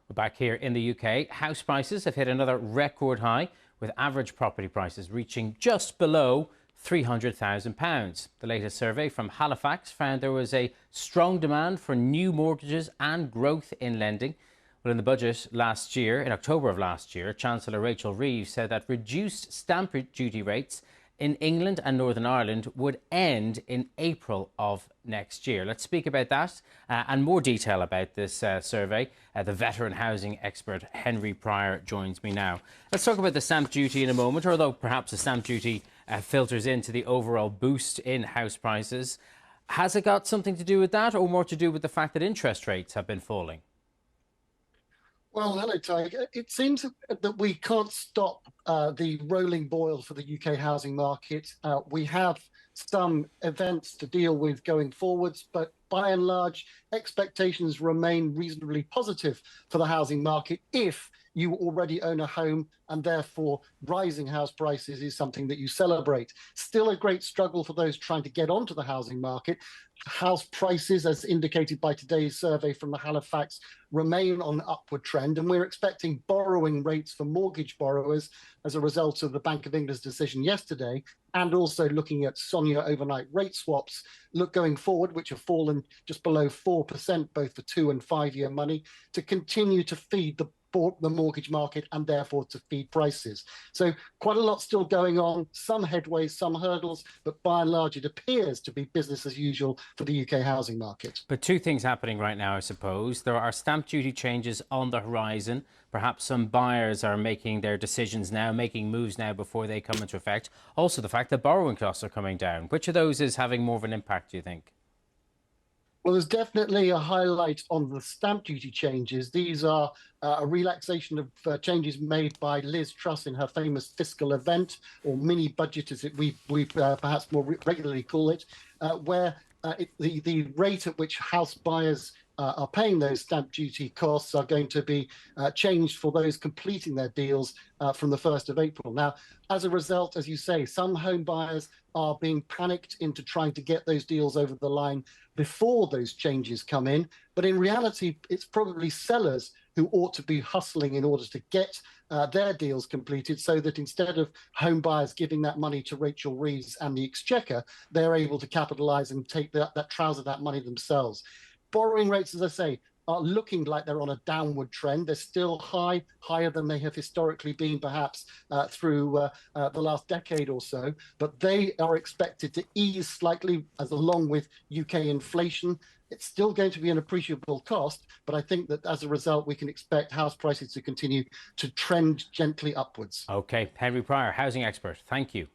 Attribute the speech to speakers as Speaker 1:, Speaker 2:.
Speaker 1: Well, back here in the UK, house prices have hit another record high, with average property prices reaching just below £300,000. The latest survey from Halifax found there was a strong demand for new mortgages and growth in lending. Well, in the budget last year, in October of last year, Chancellor Rachel Reeves said that reduced stamp duty rates in England and Northern Ireland would end in April of next year. Let's speak about that and more detail about this survey. The veteran housing expert Henry Pryor joins me now. Let's talk about the stamp duty in a moment, although perhaps the stamp duty filters into the overall boost in house prices. Has it got something to do with that, or more to do with the fact that interest rates have been falling?
Speaker 2: Well, hello, Tadhg. It seems that we can't stop the rolling boil for the UK housing market. We have some events to deal with going forwards, but by and large, expectations remain reasonably positive for the housing market if you already own a home, and therefore rising house prices is something that you celebrate. Still a great struggle for those trying to get onto the housing market. House prices, as indicated by today's survey from the Halifax, remain on an upward trend, and we're expecting borrowing rates for mortgage borrowers as a result of the Bank of England's decision yesterday, and also looking at SONIA overnight rate swaps going forward, which have fallen just below 4%, both for 2 and 5 year money, to continue to feed the mortgage market and therefore to feed prices. So quite a lot still going on, some headways, some hurdles, but by and large it appears to be business as usual for the UK housing market.
Speaker 1: But two things happening right now, I suppose. There are stamp duty changes on the horizon. Perhaps some buyers are making their decisions now, making moves now before they come into effect. Also the fact that borrowing costs are coming down. Which of those is having more of an impact, do you think?
Speaker 2: Well, there's definitely a highlight on the stamp duty changes. These are a relaxation of changes made by Liz Truss in her famous fiscal event, or mini budget as we perhaps more regularly call it, where the rate at which house buyers are paying those stamp duty costs are going to be changed for those completing their deals from the 1st of April. Now, as a result, as you say, some home buyers are being panicked into trying to get those deals over the line before those changes come in. But in reality, it's probably sellers who ought to be hustling in order to get their deals completed, so that instead of home buyers giving that money to Rachel Reeves and the Exchequer, they're able to capitalise and take that trouser that money themselves. Borrowing rates, as I say, are looking like they're on a downward trend. They're still higher than they have historically been, perhaps through the last decade or so. But they are expected to ease slightly, as along with UK inflation. It's still going to be an appreciable cost, but I think that as a result, we can expect house prices to continue to trend gently upwards.
Speaker 1: OK, Henry Pryor, housing expert. Thank you.